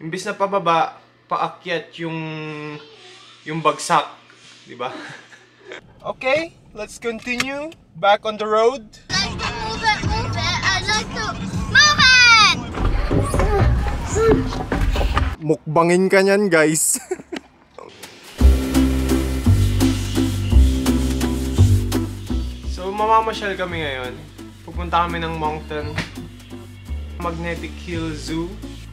Imbis na pababa, paakyat yung bagsak, di ba? Okay, let's continue. Back on the road. I like to move it, move it. I like to move it! Mukbangin ka niyan, guys. So, mamamasyal kami ngayon. Pupunta kami ng Moncton Magnetic Hill Zoo.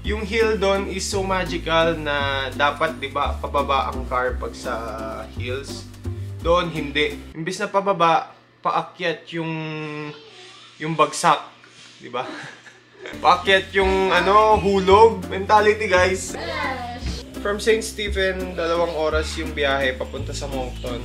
Yung hill doon is so magical na dapat, di ba, pababa ang car pag sa hills. Doon, hindi. Imbis na pababa, paakyat yung bagsak. Di ba? Paakyat yung, hulog. Mentality, guys. From St. Stephen, 2 oras yung biyahe papunta sa Moncton.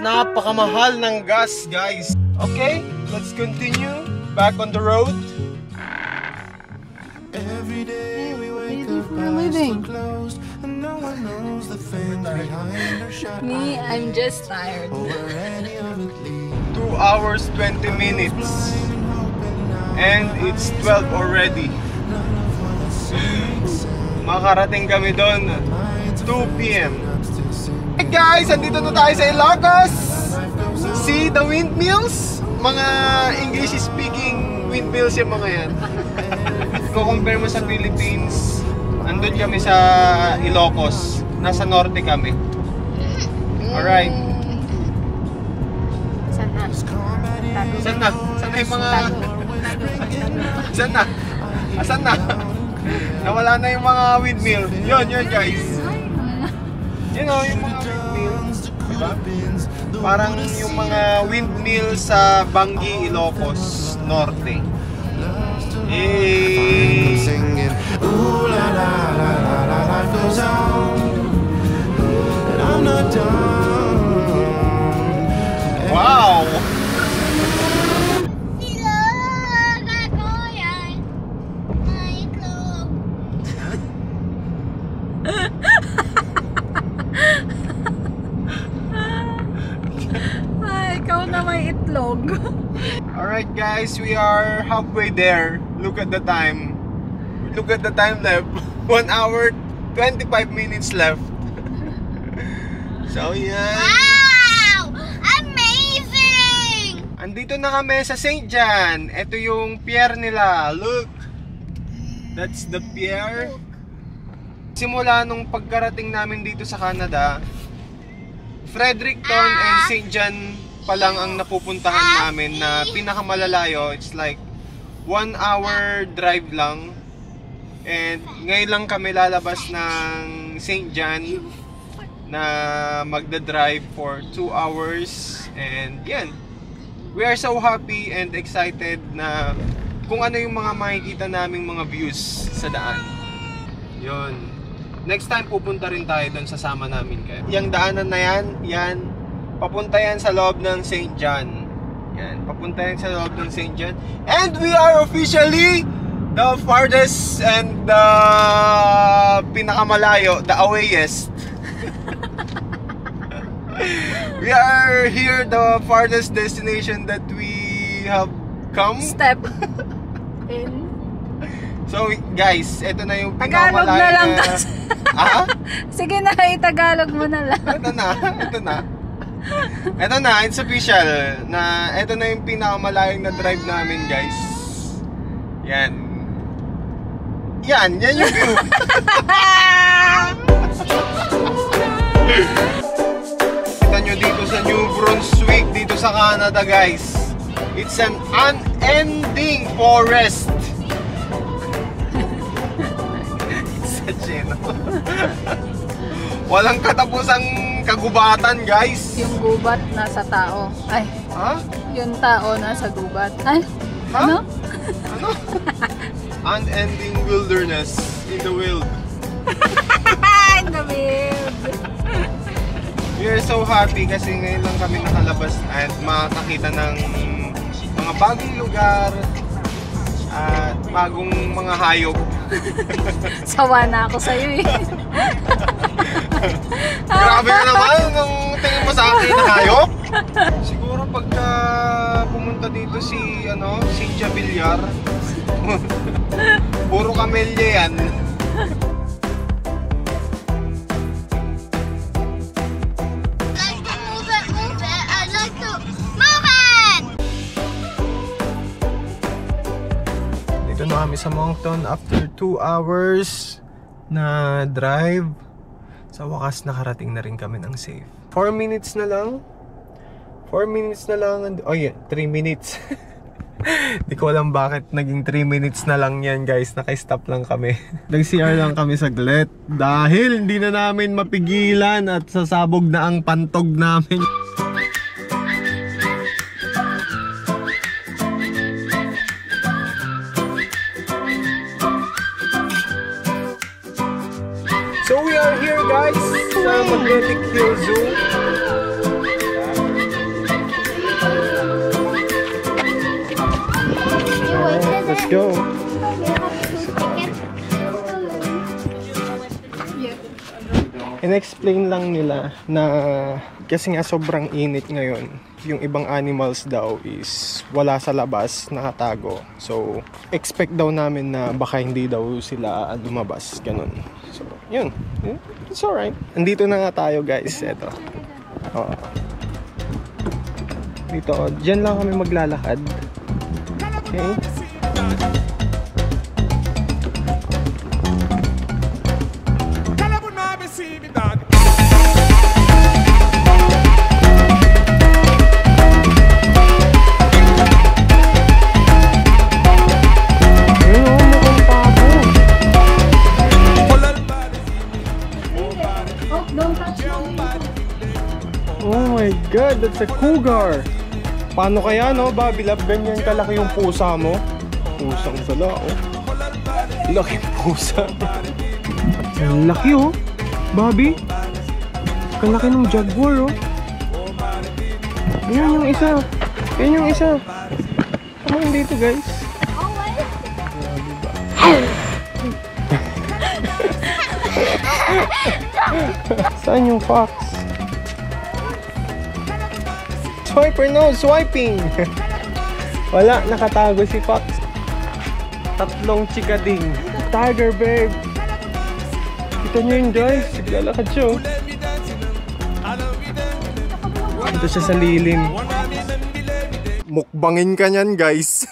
Napakamahal ng gas, guys. Okay, let's continue. Back on the road. Every day we wake up, our eyes still closed, and no one knows the things behind our shut Me, I'm just tired. or where any of it leads. 2 hours, 20 minutes. And it's 12 already. Makarating kami doon 2 p.m. Hey guys, andito na tayo sa Ilocos. See the windmills? Mga English-speaking windmills yung mga yan. Kung compare mo sa Philippines, andun kami sa Ilocos. Nasa norte kami. Alright. Saan na? Saan na? Saan na yung mga... Saan na? Asan na? Nawala na yung mga windmill. Yun guys. You know, yung mga windmills, diba? Parang yung mga windmill sa Bangi, Ilocos, Norte. Hey! Singing, ooh la la la la la, life goes on, and I'm not done. Wow! Silog ako yan. May itlog. Ay, ikaw na may itlog. Alright guys, we are halfway there. Look at the time. Look at the time left. 1 hour, 25 minutes left. So yan. Wow! Amazing! Andito na kami sa St. John. Ito yung pier nila. Look. That's the pier. Simula nung pagkarating namin dito sa Canada, Fredericton and St. John pa lang ang napupuntahan namin na pinakamalalayo. It's like 1 hour drive lang. And ngayon lang kami lalabas ng St. John na magda-drive for 2 hours. And yan, we are so happy and excited na kung ano yung mga makikita naming mga views sa daan. Yun. Next time pupunta rin tayo doon, sasama namin kayo. Yung daanan na yan, papunta yan sa loob ng St. John. Yan, papunta yan sa loob ng St. John. And we are officially the farthest and the pinakamalayo, the awayest. We are here, the farthest destination that we have come. Step in. So guys, ito na yung Tagalog pinakamalayo na lang kasi. Sige na, itagalog mo na lang. Ito na, it's official na ito na yung pinakamalayong na drive namin, guys. Yan yung view. Kita nyo dito sa New Brunswick, dito sa Canada, guys. It's an unending forest. Walang katapusang kagubatan, guys. Yung gubat nasa tao. Ay, Ha? yung tao nasa gubat. Ay, Ha? ano? Ano? Unending wilderness in the wild. Ay, namin. We are so happy kasi ngayon lang kami nakalabas at makakita ng mga bagong lugar at bagong mga hayop. Sawa na ako sa'yo eh. Grabe na naman! Siguro pagka pumunta dito si Cynthia Villar, puro kamelya yan. Like to move it, move it. I like to move it. Dito na kami sa Moncton after 2 hours na drive. Sa wakas nakarating na rin kami ng safe. 4 minutes na lang. 4 minutes na lang. Oh yeah, 3 minutes. Di ko alam bakit naging 3 minutes na lang yan guys. Naka-stop lang kami. Nag-CR lang kami saglit. Dahil hindi na namin mapigilan at sasabog na ang pantog namin. So we are here guys sa Magnetic Hill Zoo. Let's go. In-explain lang nila na kasi nga sobrang init ngayon, yung ibang animals daw is wala sa labas, nakatago. So, expect daw namin na baka hindi daw sila lumabas, ganun. So, yun. It's alright. Andito na nga tayo guys, eto. Oh. Dito, dyan lang kami maglalakad. Okay. Oh my god, that's a cougar! Paano kaya no, Bobby Love, ganyan kalaki yung pusa mo? Pusang sala, oh. Laki pusa. Ang laki oh, Bobby. Kalaki ng jaguar oh. Ayan yung isa. Ayan yung isa. Come on dito guys. Saan yung fox? Swiper no, swiping! Wala, nakatago si fox. Tatlong chikading. Tiger babe! Kita nyo yun guys, naglalakad siya oh. Ito siya sa lilim. Mukbangin ka nyan guys.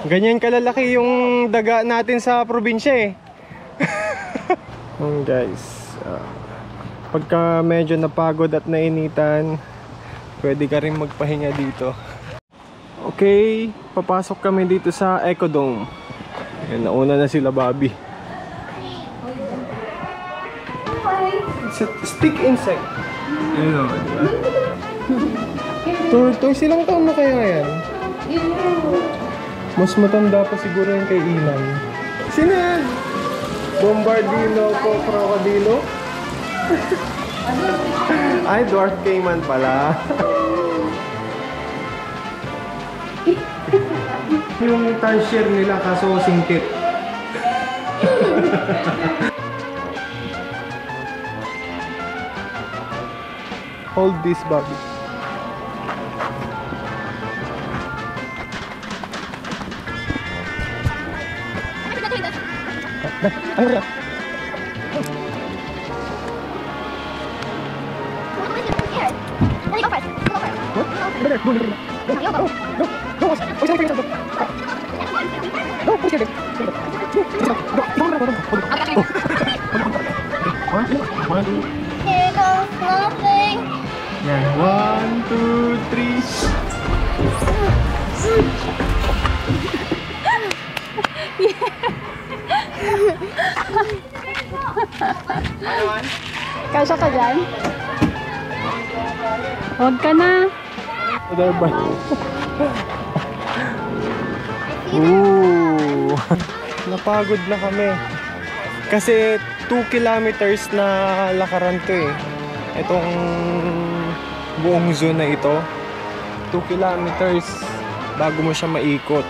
Ganyan kalalaki yung daga natin sa probinsya eh. Guys, pagka medyo napagod at nainitan, pwede ka rin magpahinga dito. Okay, papasok kami dito sa Ecodome. Ayan, nauna na sila Bobby. It's a stick insect. Ayan o, diba? Tortoise, silang taon na kaya yan? Mas matanda pa siguro yung kay Ilan. Sino yan? Bombardino po crocodilo? Ay, dwarf caiman pala. Yung tarsier nila kaso singkit. Hold this, Bobby. Aura. Here goes nothing. Yeah. 1, 2, 3. Kasya ka dyan? Huwag ka na. Ooh. Napagod na kami. Kasi 2 kilometers na lakaran to eh. Itong buong zone na ito. 2 kilometers bago mo siya maikot.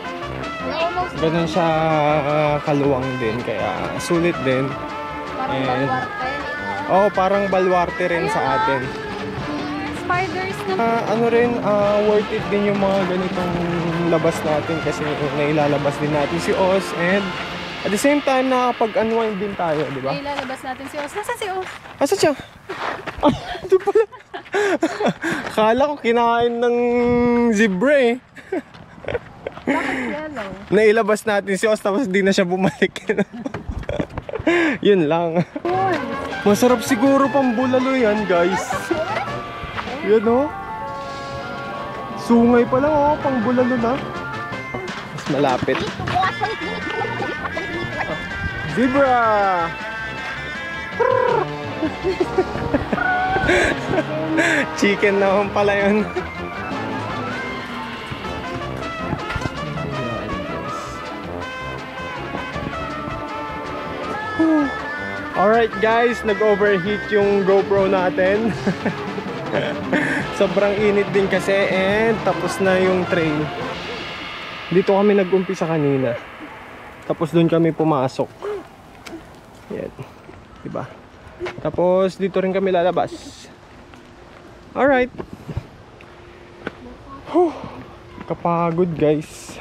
We're almost Ganun siya kaluwang din, kaya sulit din. Parang And- balwarte. Oh, parang balwarte rin sa atin. Spiders na. Ano rin, worth it din yung mga ganitong labas natin kasi nailalabas din natin si Oz, and at the same time nakapag-unwind din tayo, di ba? Ilalabas natin si Oz. Nasaan si Oz? Asa siya? Ah, ito pala. Akala ko kinain ng zebra eh. Bakit yellow? Nailabas natin si Oz tapos di na siya bumalik. Yun lang. Masarap siguro pang bulalo yan, guys. Yan oh. Sungay pa lang oh, pang bulalo na. Mas malapit. Zebra! Chicken naman pala yun. Alright guys, nag-overheat yung GoPro natin. Sobrang init din kasi, and tapos na yung trail. Dito kami nag-umpisa kanina. Tapos doon kami pumasok. Yan. Diba? Tapos dito rin kami lalabas. Alright. Kapagod guys.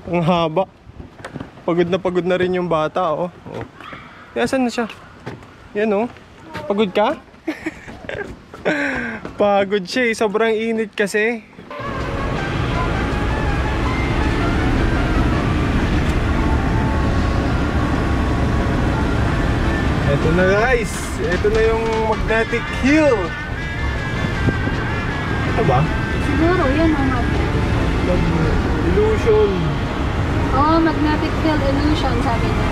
Ang haba. Pagod na rin yung bata oh. Asan na siya? Yan oh. Pagod ka? Pagod siya eh. Sobrang init kasi. Ito na guys. Ito na yung Magnetic Hill. Ito ba? Siguro, yan ang Illusion. oh, magnetic field illusion, sabi niya.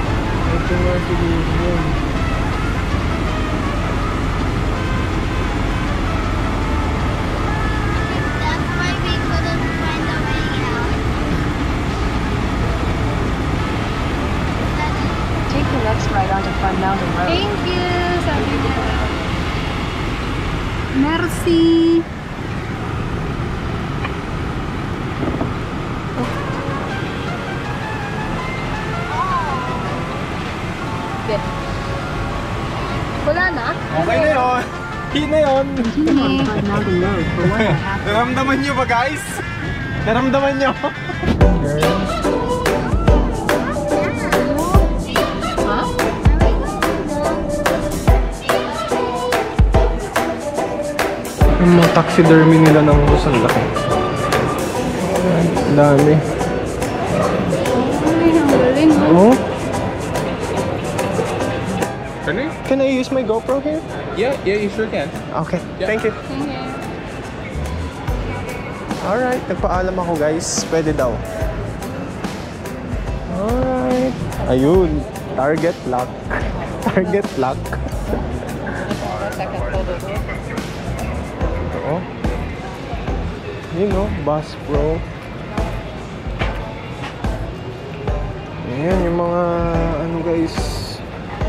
Ito nga illusion. That's why we couldn't find a way out. Take the next right onto Fun Mountain Road. Thank you, sabi niya. Merci. Okay. Wala na? Okay na yun. Hit na yun. Continue on Fun Mountain Road for 1.5 Naramdaman nyo ba guys? Naramdaman nyo? Ha? Yung mga taxidermy nila ng bus ang laki. Ang dami. Ay, ang galing. Oh? Can Can I? I use my GoPro here? Yeah, you sure can. Okay, Yeah. thank you. Thank you. Alright, nagpaalam ako guys. Pwede daw. Alright. Ayun. Target lock. Target lock. Oo. Yun o, Bass Pro. Ayan, yung mga ano guys,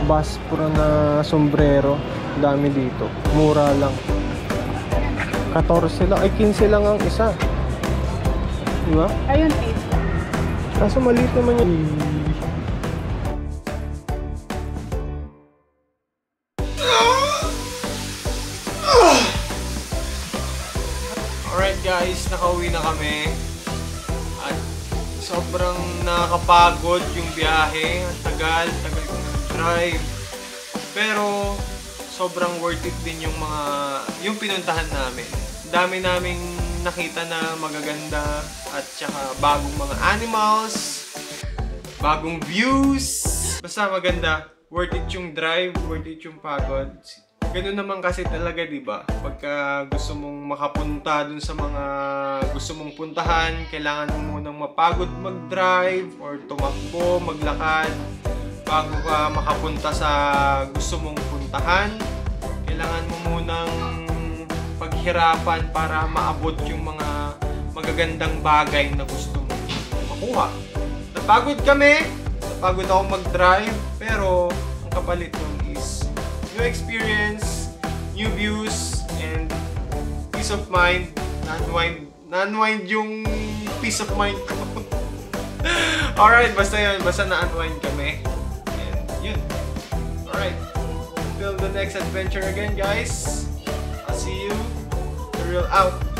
Bass Pro na sombrero. Dami dito. Mura lang. 14 lang. Ay, 15 lang ang isa. Diba? Ayun, 8. Kaso maliit naman yun. Alright guys, nakauwi na kami. At sobrang nakakapagod yung biyahe. Ang tagal ko nag-drive. Pero sobrang worth it din yung pinuntahan namin. Dami naming nakita na magaganda at saka bagong mga animals, bagong views. Basta maganda. Worth it yung drive, worth it yung pagod. Ganun naman kasi talaga, di ba? Pagka gusto mong makapunta dun sa mga gusto mong puntahan, kailangan mo munang mapagod mag-drive or tumakbo, maglakad bago ka makapunta sa gusto mong puntahan. Kailangan mo munang paghirapan para maabot yung mga magagandang bagay na gusto mo makuha. Napagod kami, napagod ako mag-drive, pero ang kapalit nun is new experience, new views, and peace of mind. Na-unwind yung peace of mind ko. Alright, basta yun. Basta na-unwind kami. And yun. Alright. Till the next adventure again, guys. I'll see you. The Real out.